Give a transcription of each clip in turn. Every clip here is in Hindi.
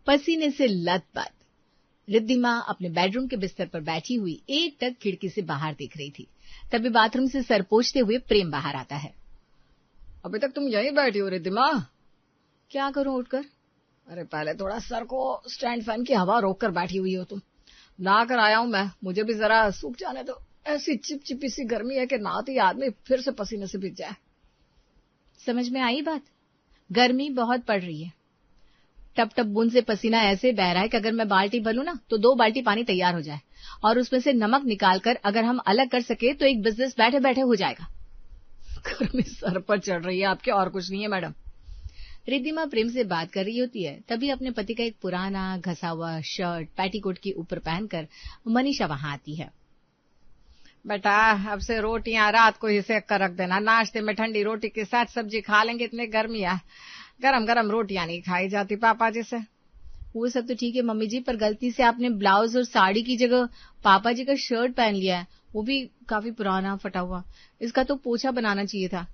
पसीने से लथपथ रिद्धिमा अपने बेडरूम के बिस्तर पर बैठी हुई एकटक खिड़की से बाहर देख रही थी। तभी बाथरूम से सर पोंछते हुए प्रेम बाहर आता है। अभी तक तुम यहीं बैठी हो रिद्धिमा? क्या करूं उठकर? अरे पहले थोड़ा सर को स्टैंड फैन की हवा रोक कर बैठी हुई हो तुम। नहा कर आया हूं मैं, मुझे भी जरा सूख जाने दो। ऐसी चिपचिपी सी गर्मी है कि नहाती आदमी फिर से पसीने से भीग जाए। समझ में आई बात? गर्मी बहुत पड़ रही है। टप टप बूंद से पसीना ऐसे बह रहा है कि अगर मैं बाल्टी भरूं ना तो 2 बाल्टी पानी तैयार हो जाए, और उसमें से नमक निकालकर अगर हम अलग कर सके तो एक बिजनेस बैठे बैठे हो जाएगा। गर्मी सर पर चढ़ रही है आपके, और कुछ नहीं है मैडम। रिद्धिमा प्रेम से बात कर रही होती है, तभी अपने पति का एक पुराना घसा हुआ शर्ट पैटीकोट के ऊपर पहनकर मनीषा वहां आती है। बेटा अब से रोटियां रात को ही सेक कर रख देना, नाश्ते में ठंडी रोटी के साथ सब्जी खा लेंगे। इतने गर्मी है, गरम गरम रोटियां नहीं खाई जाती पापा जी से। वो सब तो ठीक है मम्मी जी, पर गलती से आपने ब्लाउज और साड़ी की जगह पापा जी का शर्ट पहन लिया है, वो भी काफी पुराना फटा हुआ। इसका तो पोछा बनाना चाहिए था।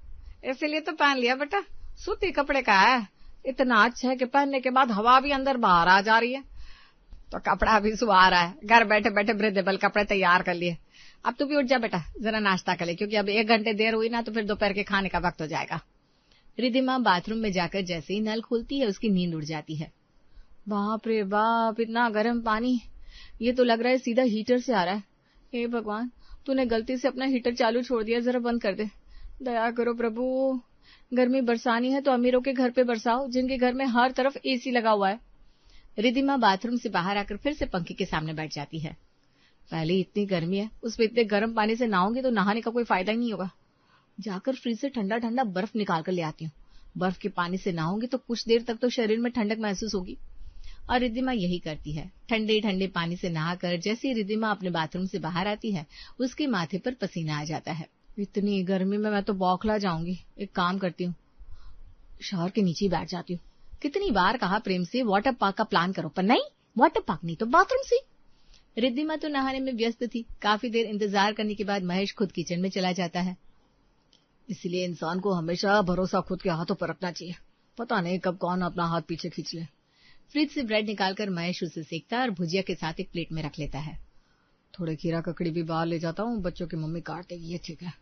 इसलिए तो पहन लिया बेटा, सूती कपड़े का है, इतना अच्छा है कि पहनने के बाद हवा भी अंदर बाहर आ जा रही है, तो कपड़ा भी सुहा रहा है। घर बैठे बैठे ब्रेदेबल कपड़े तैयार कर लिए। अब तू भी उठ जा बेटा, जरा नाश्ता कर ले, क्योंकि अब 1 घंटे देर हुई ना तो फिर दोपहर के खाने का वक्त हो जाएगा। रिद्धिमा बाथरूम में जाकर जैसे ही नल खोलती है उसकी नींद उड़ जाती है। बाप रे बाप, इतना गर्म पानी, ये तो लग रहा है सीधा हीटर से आ रहा है। हे भगवान, तूने गलती से अपना हीटर चालू छोड़ दिया, जरा बंद कर दे, दया करो प्रभु। गर्मी बरसानी है तो अमीरों के घर पे बरसाओ, जिनके घर में हर तरफ एसी लगा हुआ है। रिद्धिमा बाथरूम से बाहर आकर फिर से पंखे के सामने बैठ जाती है। पहले इतनी गर्मी है, उसमें इतने गर्म पानी से नहाऊंगी तो नहाने का कोई फायदा ही नहीं होगा। जाकर फ्रिज से ठंडा ठंडा बर्फ निकाल कर ले आती हूँ। बर्फ के पानी से नहाऊंगी तो कुछ देर तक तो शरीर में ठंडक महसूस होगी। और रिद्धिमा यही करती है। ठंडे ठंडे पानी से नहाकर जैसे ही रिद्धिमा अपने बाथरूम से बाहर आती है, उसके माथे पर पसीना आ जाता है। इतनी गर्मी में मैं तो बौखला जाऊंगी। एक काम करती हूँ, शहर के नीचे बैठ जाती हूँ। कितनी बार कहा प्रेम से वाटर पार्क का प्लान करो, पर नहीं, वाटर पार्क नहीं तो बाथरूम से। रिद्धिमा तो नहाने में व्यस्त थी। काफी देर इंतजार करने के बाद महेश खुद किचन में चला जाता है। इसलिए इंसान को हमेशा भरोसा खुद के हाथों पर रखना चाहिए, पता नहीं कब कौन अपना हाथ पीछे खींच ले। फ्रिज से ब्रेड निकालकर महेश उसे सेकता है और भुजिया के साथ एक प्लेट में रख लेता है। थोड़े खीरा ककड़ी भी बाहर ले जाता हूँ, बच्चों की मम्मी काट देगी, ये ठीक है।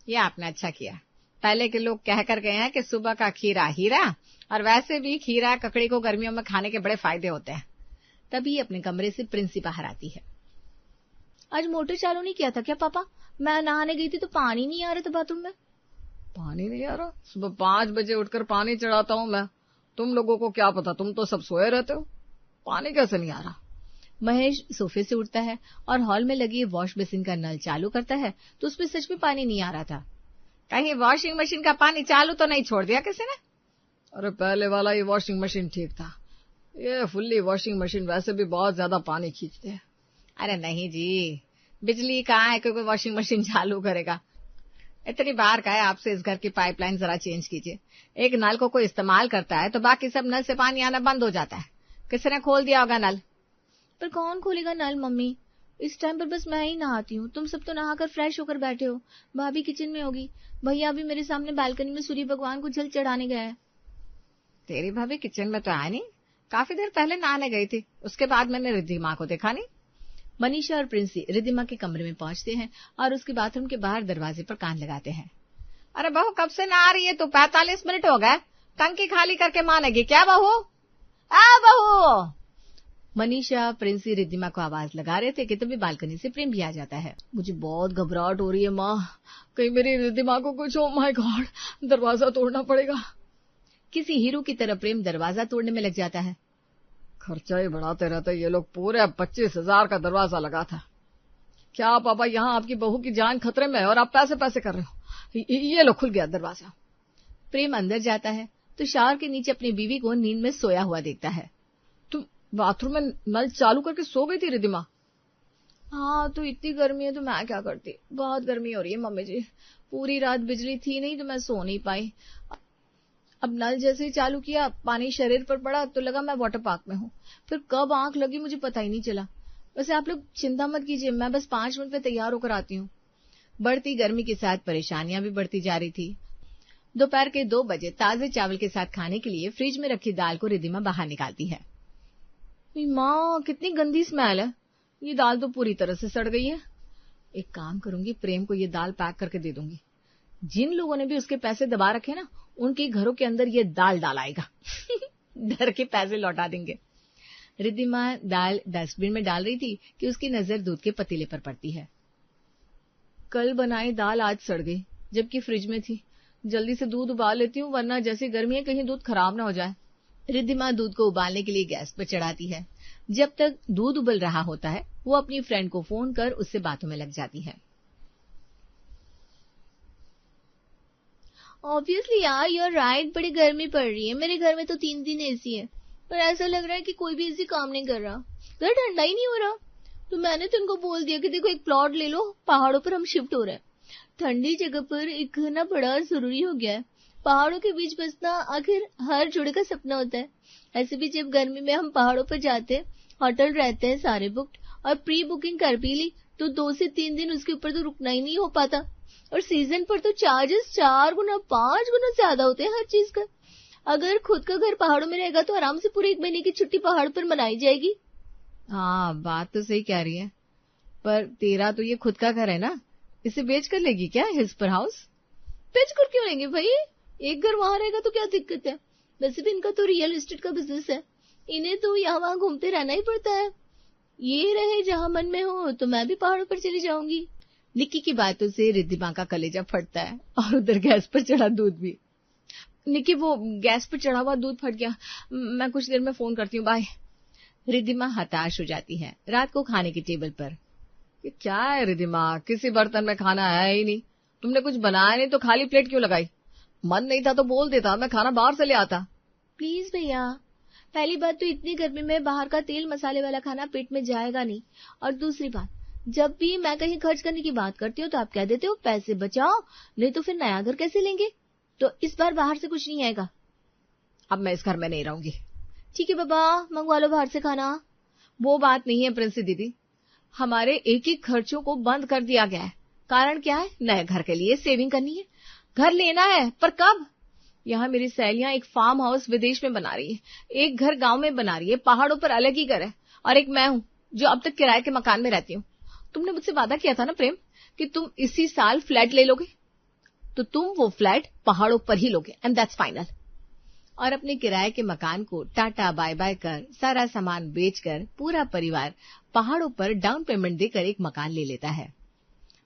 ये आपने अच्छा किया। पहले के लोग कह कर गए हैं कि सुबह का खीरा हीरा, और वैसे भी खीरा ककड़ी को गर्मियों में खाने के बड़े फायदे होते हैं। तभी अपने कमरे से प्रिंसी बाहर आती है। आज मोटर चालू नहीं किया था क्या पापा? मैं नहाने गई थी तो पानी नहीं आ रहा था बाथरूम में। पानी नहीं आ रहा? सुबह 5 बजे उठकर पानी चढ़ाता हूँ मैं, तुम लोगों को क्या पता, तुम तो सब सोए रहते हो। पानी कैसे नहीं आ रहा? महेश सोफे से उठता है और हॉल में लगी वॉश बेसिन का नल चालू करता है तो उसमें सच में पानी नहीं आ रहा था। कहीं वॉशिंग मशीन का पानी चालू तो नहीं छोड़ दिया किसी ने? अरे पहले वाला ये वॉशिंग मशीन ठीक था, ये फुल्ली वॉशिंग मशीन वैसे भी बहुत ज्यादा पानी खींचते हैं। अरे नहीं जी, बिजली कहाँ है कोई वॉशिंग मशीन चालू करेगा। इतनी बार कहा है आपसे इस घर की पाइपलाइन जरा चेंज कीजिए। एक नल को कोई इस्तेमाल करता है तो बाकी सब नल से पानी आना बंद हो जाता है। किसी ने खोल दिया होगा नल। पर कौन खोलेगा नल मम्मी? इस टाइम पर बस मैं ही नहाती हूँ, तुम सब तो नहाकर फ्रेश होकर बैठे हो। भाभी किचन में होगी, भैया भी मेरे सामने बालकनी में सूर्य भगवान को जल चढ़ाने गए हैं। तेरी भाभी किचन में तो आया नहीं, काफी देर पहले नहाने गई थी, उसके बाद मैंने रिद्धिमा को देखा नहीं। मनीषा और प्रिंसी रिद्धिमा के कमरे में पहुंचते हैं और उसके बाथरूम के बाहर दरवाजे पर कान लगाते हैं। अरे बहू कब से नहा रही है तू? 45 मिनट हो गए, टंकी खाली करके मानेगी क्या बहू? बहू! मनीषा प्रिंसी रिद्धिमा को आवाज लगा रहे थे कि तभी बालकनी से प्रेम भी आ जाता है। मुझे बहुत घबराहट हो रही है माँ, कहीं मेरी रिद्धिमा को कुछ हो। माय गॉड, दरवाजा तोड़ना पड़ेगा। किसी हीरो की तरह प्रेम दरवाजा तोड़ने में लग जाता है। खर्चा ही बढ़ाते रहते ये लोग, पूरे 25,000 का दरवाजा लगा था। क्या पापा, यहाँ आपकी बहू की जान खतरे में है और आप पैसे कर रहे हो। ये लो खुल गया दरवाजा। प्रेम अंदर जाता है तो शावर के नीचे अपनी बीवी को नींद में सोया हुआ देखता है। तुम बाथरूम में नल चालू करके सो गई थी रिद्धिमा? हाँ, तो इतनी गर्मी है तो मैं क्या करती, बहुत गर्मी हो रही है मम्मी जी। पूरी रात बिजली थी नहीं तो मैं सो नहीं पाई। अब नल जैसे ही चालू किया, पानी शरीर पर पड़ा तो लगा मैं वाटर पार्क में हूँ। फिर कब आंख लगी मुझे पता ही नहीं चला। वैसे आप लोग चिंता मत कीजिए, मैं बस 5 मिनट में तैयार होकर आती हूँ। बढ़ती गर्मी के साथ परेशानियां भी बढ़ती जा रही थी। दोपहर के 2 बजे ताजे चावल के साथ खाने के लिए फ्रिज में रखी दाल को रिद्धिमा बाहर निकालती है। माँ कितनी गंदी स्मेल है, ये दाल तो पूरी तरह से सड़ गई है। एक काम करूंगी, प्रेम को ये दाल पैक करके दे दूंगी। जिन लोगों ने भी उसके पैसे दबा रखे ना, उनके घरों के अंदर ये दाल डालाएगा। डर के पैसे लौटा देंगे। रिद्धिमा दाल डस्टबिन में डाल रही थी कि उसकी नजर दूध के पतीले पर पड़ती है। कल बनाई दाल आज सड़ गई, जबकि फ्रिज में थी। जल्दी से दूध उबाल लेती हूँ, वरना जैसी गर्मी है कहीं दूध खराब ना हो जाए। रिद्धिमा दूध को उबालने के लिए गैस पर चढ़ाती है। जब तक दूध उबल रहा होता है, वो अपनी फ्रेंड को फोन कर उससे बातों में लग जाती है। ऑब्वियसली यार, यूर राइट, बड़ी गर्मी पड़ रही है। मेरे घर में तो 3 दिन एसी है, पर ऐसा लग रहा है कि कोई भी एसी काम नहीं कर रहा। घर ठंडा ही नहीं हो रहा। तो मैंने तो इनको बोल दिया कि देखो एक प्लॉट ले लो, पहाड़ों पर हम शिफ्ट हो रहे हैं। ठंडी जगह पर एक ना बड़ा जरूरी हो गया है। पहाड़ों के बीच बसना आखिर हर जुड़े का सपना होता है। ऐसे भी जब गर्मी में हम पहाड़ों पर जाते हैं, होटल रहते हैं सारे बुक्ड, और प्री बुकिंग कर भी ली तो 2 से 3 दिन उसके ऊपर तो रुकना ही नहीं हो पाता। और सीजन पर तो चार्जेस 4 गुना 5 गुना ज्यादा होते हैं हर चीज का। अगर खुद का घर पहाड़ों में रहेगा तो आराम से पूरे 1 महीने की छुट्टी पहाड़ पर मनाई जाएगी। हाँ, बात तो सही कह रही है, पर तेरा तो ये खुद का घर है ना, इसे बेच कर लेगी क्या हिल्स पर हाउस? बेच कर क्यों लेंगे भाई, एक घर वहां रहेगा तो क्या दिक्कत है। वैसे भी इनका तो रियल एस्टेट का बिजनेस है, इन्हें तो यहाँ वहां घूमते रहना ही पड़ता है। ये रहे जहां मन में हो तो मैं भी पहाड़ों पर चली जाऊंगी। निक्की की बातों से रिद्धिमा का कलेजा फटता है, और उधर गैस पर चढ़ा दूध भी। निक्की, वो गैस पर चढ़ा हुआ दूध फट गया, मैं कुछ देर में फोन करती हूँ, बाय। रिद्धिमा हताश हो जाती है। रात को खाने की टेबल पर, ये क्या है रिद्धिमा, किसी बर्तन में खाना है ही नहीं। तुमने कुछ बनाया नहीं तो खाली प्लेट क्यों लगाई? मन नहीं था तो बोल देता, मैं खाना बाहर से ले आता। प्लीज भैया, पहली बात तो इतनी गर्मी में बाहर का तेल मसाले वाला खाना पेट में जाएगा नहीं, और दूसरी बात, जब भी मैं कहीं खर्च करने की बात करती हूँ तो आप कह देते हो पैसे बचाओ, नहीं तो फिर नया घर कैसे लेंगे। तो इस बार बाहर से कुछ नहीं आएगा। अब मैं इस घर में नहीं रहूंगी। ठीक है बाबा, मंगवा लो बाहर से खाना। वो बात नहीं है प्रिंसी दीदी, हमारे एक एक खर्चों को बंद कर दिया गया है। कारण क्या है? नए घर के लिए सेविंग करनी है, घर लेना है, पर कब? यहाँ मेरी सहेलियां एक फार्म हाउस विदेश में बना रही है, एक घर गांव में बना रही है, पहाड़ों पर अलग ही घर है, और एक मैं हूँ जो अब तक किराए के मकान में रहती हूँ। तुमने मुझसे वादा किया था ना प्रेम कि तुम इसी साल फ्लैट ले लोगे, तो तुम वो फ्लैट पहाड़ों पर ही लोगे, एंड दैट्स फाइनल। और अपने किराए के मकान को टाटा बाय बाय कर, सारा सामान बेचकर पूरा परिवार पहाड़ों पर डाउन पेमेंट देकर एक मकान ले लेता है।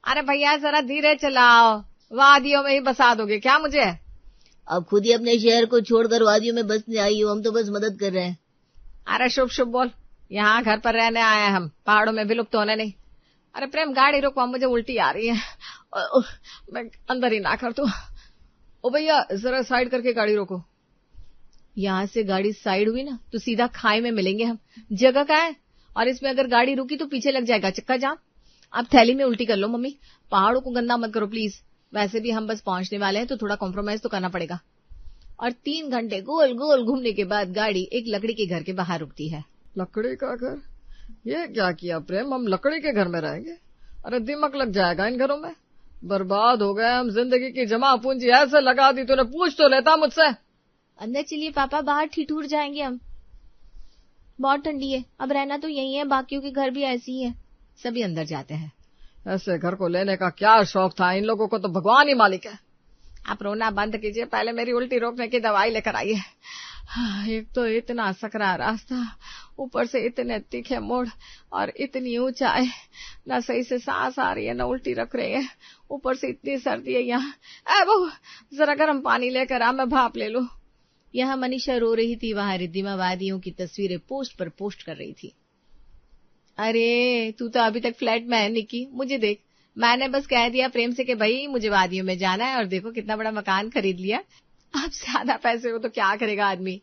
अरे भैया जरा धीरे चलाओ, वादियों में ही बसा दोगे क्या मुझे? अब खुद ही अपने शहर को छोड़कर वादियों में बसने आई हो, हम तो बस मदद कर रहे हैं। अरे शुभ शुभ बोल, यहाँ घर पर रहने आए हैं हम, पहाड़ों में विलुप्त होने नहीं। अरे प्रेम गाड़ी रोको, मुझे उल्टी आ रही है, मैं अंदर ही ना कर दूं। ओ भैया जरा साइड करके गाड़ी रोको। यहाँ से गाड़ी साइड हुई ना तो सीधा खाई में मिलेंगे हम, जगह का है, और इसमें अगर गाड़ी रुकी तो पीछे लग जाएगा चक्का जाम। आप थैली में उल्टी कर लो मम्मी, पहाड़ों को गंदा मत करो प्लीज। वैसे भी हम बस पहुंचने वाले हैं तो थोड़ा कॉम्प्रोमाइज तो करना पड़ेगा। और 3 घंटे गोल गोल घूमने के बाद गाड़ी एक लकड़ी के घर के बाहर रुकती है। लकड़ी का घर? ये क्या किया प्रेम, हम लकड़ी के घर में रहेंगे? अरे दिमाग लग जाएगा इन घरों में, बर्बाद हो गए हम। जिंदगी की जमा पूंजी ऐसे लगा दी, तूने पूछ तो लेता मुझसे। अंदर चलिए पापा, बाहर ठिठुर जाएंगे हम, बहुत ठंडी है। अब रहना तो यही है, बाकियों के घर भी ऐसी ही है। सभी अंदर जाते हैं। ऐसे घर को लेने का क्या शौक था, इन लोगों को तो भगवान ही मालिक है। आप रोना बंद कीजिए, पहले मेरी उल्टी रोकने की दवाई लेकर आइए। एक तो इतना सकरा रास्ता, ऊपर से इतने तीखे मोड़ और इतनी ऊंचाई, न सही से सांस आ रही है न उल्टी रख रही है, ऊपर से इतनी सर्दी है यहाँ। ए बहू जरा गर्म पानी लेकर आ, मैं भाप ले लूं। यहाँ मनीषा रो रही थी, वहां रिद्धिमा वादियों की तस्वीरें पोस्ट पर पोस्ट कर रही थी। अरे तू तो अभी तक फ्लैट में है निक्की, मुझे देख, मैंने बस कह दिया प्रेम से कि भाई मुझे वादियों में जाना है, और देखो कितना बड़ा मकान खरीद लिया। अब ज्यादा पैसे हो तो क्या करेगा आदमी।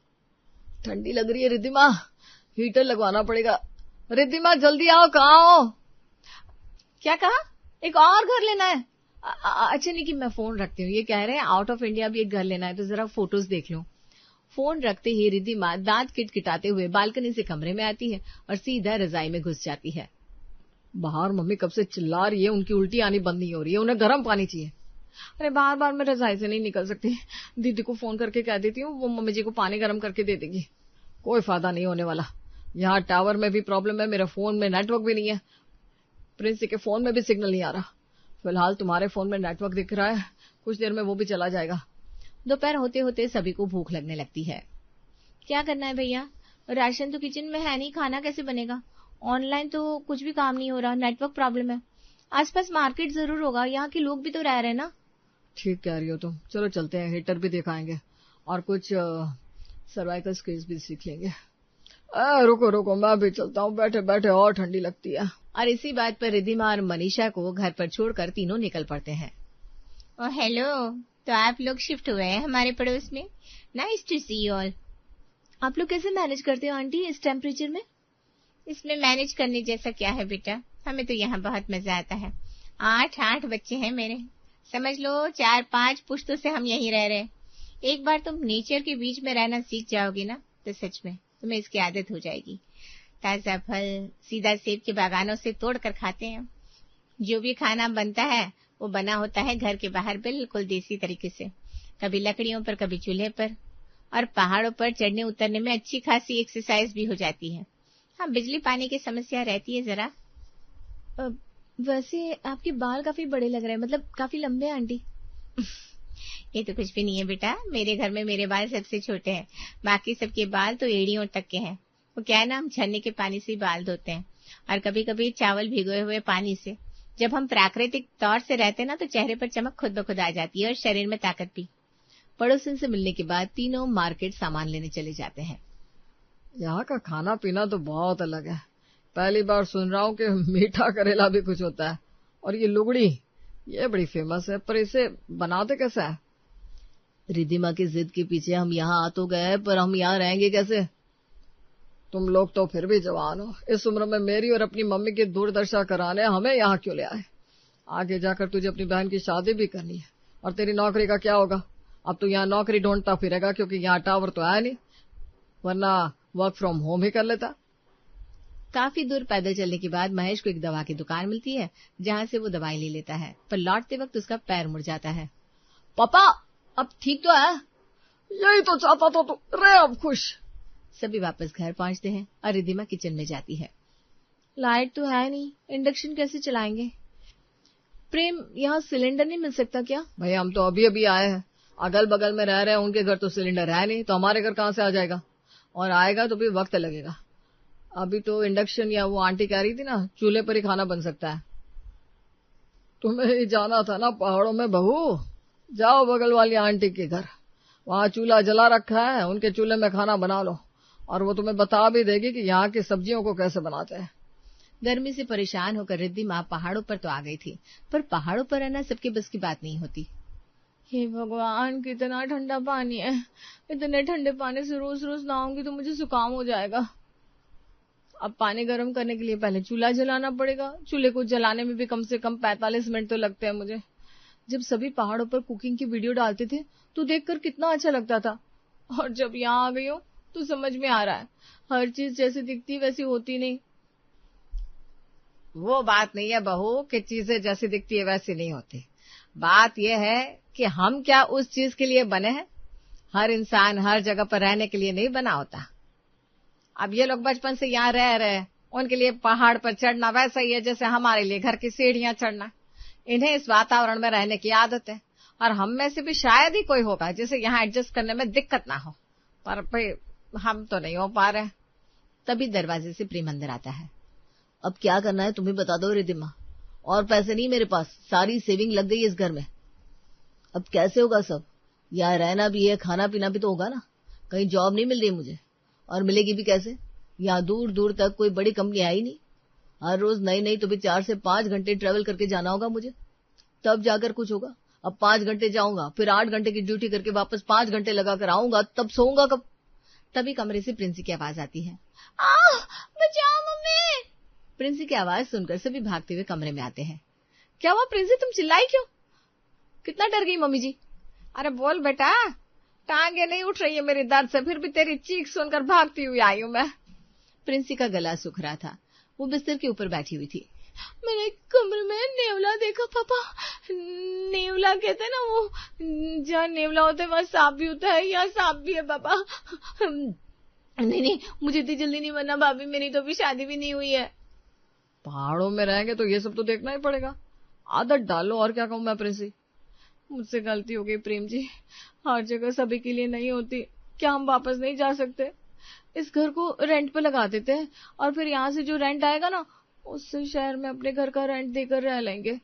ठंडी लग रही है रिद्धिमा, हीटर लगवाना पड़ेगा। रिद्धिमा जल्दी आओ, कहाँ हो? क्या कहा? एक और घर लेना है? अच्छा निक्की मैं फोन रखती हूँ, ये कह रहे हैं आउट ऑफ इंडिया भी एक घर लेना है, तो जरा फोटोज देख लो। फोन रखते ही रिद्धिमा दांत किटकिटाते हुए बालकनी से कमरे में आती है और सीधा रजाई में घुस जाती है। बाहर मम्मी कब से चिल्ला रही है, उनकी उल्टी आनी बंद नहीं हो रही है, उन्हें गर्म पानी चाहिए। अरे बार बार मैं रजाई से नहीं निकल सकती, दीदी को फोन करके कह देती हूँ, वो मम्मी जी को पानी गर्म करके दे देगी। कोई फायदा नहीं होने वाला, यहाँ टावर में भी प्रॉब्लम है, मेरे फोन में नेटवर्क भी नहीं है, प्रिंसी के फोन में भी सिग्नल नहीं आ रहा। फिलहाल तुम्हारे फोन में नेटवर्क दिख रहा है, कुछ देर में वो भी चला जाएगा। दोपहर होते होते सभी को भूख लगने लगती है। क्या करना है भैया, राशन तो किचन में है नहीं, खाना कैसे बनेगा? ऑनलाइन तो कुछ भी काम नहीं हो रहा, नेटवर्क प्रॉब्लम है। आसपास मार्केट जरूर होगा, यहाँ के लोग भी तो रह रहे हैं ना। ठीक कह रही हो तुम, चलो चलते हैं, हीटर भी दिखाएंगे और कुछ सर्वाइकल स्किल्स भी सीख लेंगे। रुको रुको, मैं भी चलता हूँ, बैठे बैठे और ठंडी लगती है। और इसी बात पर रिद्धिमा और मनीषा को घर पर छोड़कर तीनों निकल पड़ते हैं। हेलो, तो आप लोग शिफ्ट हुए हैं हमारे पड़ोस में? Nice to see you all. आप लोग कैसे मैनेज करते हो आंटी इस टेम्परेचर में? इसमें मैनेज करने जैसा क्या है बेटा, हमें तो यहाँ बहुत मजा आता है। 8 बच्चे हैं मेरे, समझ लो 4-5 पुश्तों से हम यहीं रह रहे हैं। एक बार तुम नेचर के बीच में रहना सीख जाओगे ना, तो सच में तुम्हें इसकी आदत हो जाएगी। ताजा फल सीधा सेब के बागानों से तोड़ कर खाते हैं। जो भी खाना बनता है वो बना होता है घर के बाहर बिल्कुल देसी तरीके से, कभी लकड़ियों पर कभी चूल्हे पर। और पहाड़ों पर चढ़ने उतरने में अच्छी खासी एक्सरसाइज भी हो जाती है। हाँ, बिजली पानी की समस्या रहती है जरा। वैसे आपके बाल काफी बड़े लग रहे हैं, मतलब काफी लंबे हैं आंटी। ये तो कुछ भी नहीं है बेटा, मेरे घर में मेरे बाल सबसे छोटे हैं, बाकी सबके बाल तो एड़ियों तक के हैं। वो क्या है ना, हम झरने के पानी से बाल धोते हैं और कभी कभी चावल भिगोए हुए पानी से। जब हम प्राकृतिक तौर से रहते हैं ना, तो चेहरे पर चमक खुद ब खुद आ जाती है और शरीर में ताकत भी। पड़ोसन से मिलने के बाद तीनों मार्केट सामान लेने चले जाते हैं। यहाँ का खाना पीना तो बहुत अलग है, पहली बार सुन रहा हूँ कि मीठा करेला भी कुछ होता है। और ये लुगड़ी, ये बड़ी फेमस है, पर इसे बनाते कैसे है? रिद्धिमा की जिद के पीछे हम यहाँ आ तो गए, पर हम यहाँ रहेंगे कैसे? तुम लोग तो फिर भी जवान हो, इस उम्र में मेरी और अपनी मम्मी की दुर्दशा कराने हमें यहाँ क्यों ले आए? आगे जाकर तुझे अपनी बहन की शादी भी करनी है, और तेरी नौकरी का क्या होगा? अब तो यहाँ नौकरी ढूंढता फिरेगा, क्योंकि यहाँ टावर तो है नहीं, वरना वर्क फ्रॉम होम ही कर लेता। काफी दूर पैदल चलने के बाद महेश को एक दवा की दुकान मिलती है, जहाँ से वो दवाई ले लेता है, पर लौटते वक्त उसका पैर मुड़ जाता है। पापा, अब ठीक तो है? यही तो चाहता था, तो रहे अब खुश। सभी वापस घर पहुंचते हैं और रिद्धिमा किचन में जाती है। लाइट तो है नहीं, इंडक्शन कैसे चलाएंगे? प्रेम, यहाँ सिलेंडर नहीं मिल सकता क्या? भाई हम तो अभी अभी आए हैं, अगल बगल में रह रहे हैं, उनके घर तो सिलेंडर है नहीं, तो हमारे घर कहाँ से आ जाएगा? और आएगा तो भी वक्त लगेगा। अभी तो इंडक्शन, या वो आंटी कह रही थी ना, चूल्हे पर ही खाना बन सकता है। तुम्हें ही जाना था ना पहाड़ों में बहू, जाओ बगल वाली आंटी के घर, वहां चूल्हा जला रखा है, उनके चूल्हे में खाना बना लो, और वो तुम्हें बता भी देगी कि यहाँ की सब्जियों को कैसे बनाते हैं। गर्मी से परेशान होकर रिद्धिमा पहाड़ों पर तो आ गई थी, पर पहाड़ों पर रहना सबके बस की बात नहीं होती। हे भगवान, कितना ठंडा पानी है, इतने ठंडे पानी से रोज रोज नहाऊंगी तो मुझे जुकाम हो जाएगा। अब पानी गर्म करने के लिए पहले चूल्हा जलाना पड़ेगा, चूल्हे को जलाने में भी कम से कम 45 मिनट तो लगते हैं मुझे। जब सभी पहाड़ों पर कुकिंग की वीडियो डालते थे तो देखकर कितना अच्छा लगता था, और जब यहाँ आ गई हूँ तो समझ में आ रहा है हर चीज जैसी दिखती वैसी होती नहीं। वो बात नहीं है बहू कि चीजें जैसी दिखती है वैसी नहीं होती। बात यह है कि हम क्या उस चीज के लिए बने हैं? हर इंसान हर जगह पर रहने के लिए नहीं बना होता। अब ये लोग बचपन से यहाँ रह रहे, उनके लिए पहाड़ पर चढ़ना वैसा ही है जैसे हमारे लिए घर की सीढ़ियां चढ़ना। इन्हें इस वातावरण में रहने की आदत है, और हम में से भी शायद ही कोई होगा जिसे यहाँ एडजस्ट करने में दिक्कत ना हो, पर भाई हम तो नहीं हो पा रहे। तभी दरवाजे से प्रेम अंदर आता है। अब क्या करना है तुम्हें बता दो रिद्धिमा, और पैसे नहीं मेरे पास, सारी सेविंग लग गई इस घर में। अब कैसे होगा सब? यहाँ रहना भी है, खाना पीना भी तो होगा ना। कहीं जॉब नहीं मिल रही मुझे, और मिलेगी भी कैसे? यहाँ दूर दूर तक कोई बड़ी कंपनी आई नहीं, हर रोज नई नई तो भी 4 से 5 घंटे ट्रेवल करके जाना होगा मुझे, तब जाकर कुछ होगा। अब 5 घंटे जाऊंगा, फिर 8 घंटे की ड्यूटी करके वापस 5 घंटे लगा कर आऊंगा, तब सोऊंगा कब? तभी कमरे से प्रिंसी की आवाज आती है। बचाओ मम्मी। प्रिंसी की आवाज सुनकर सभी भागते हुए कमरे में आते हैं। क्या हुआ प्रिंसी, तुम चिल्लाई क्यों? कितना डर गई मम्मी जी? अरे बोल बेटा, टांगे नहीं उठ रही है मेरी दर्द से, फिर भी तेरी चीख सुनकर भागती हुई आई हूं मैं। प्रिंसी का गला सूख रहा था, वो बिस्तर के ऊपर बैठी हुई थी। मैंने कमरे में नेवला देखा पापा। नेवला कहते हैं ना, वो जहाँ नेवला होता है वहाँ सांप भी होता है, यहाँ सांप भी है पापा। नहीं नहीं, मुझे इतनी जल्दी नहीं मरना भाभी, मेरी तो अभी शादी भी नहीं हुई है। पहाड़ों में रहेंगे तो ये सब तो देखना ही पड़ेगा। आदत डालो, और क्या कहूं मैं प्रिंसी। मुझसे गलती हो गई प्रेम जी, हर जगह सभी के लिए नहीं होती। क्या हम वापस नहीं जा सकते? इस घर को रेंट पे लगा देते हैं और फिर यहाँ से जो रेंट आएगा ना, उससे शहर में अपने घर का रेंट देकर रह लेंगे।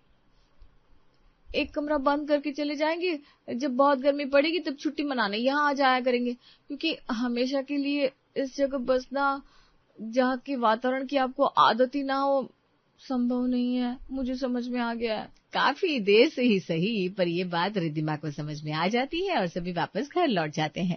एक कमरा बंद करके चले जाएंगे, जब बहुत गर्मी पड़ेगी तब छुट्टी मनाने यहाँ आ जाया करेंगे, क्योंकि हमेशा के लिए इस जगह बसना, जहाँ के वातावरण की आपको आदत ही ना हो, संभव नहीं है। मुझे समझ में आ गया है। काफी देर से ही सही, पर ये बात रिद्धिमा को समझ में आ जाती है और सभी वापस घर लौट जाते हैं।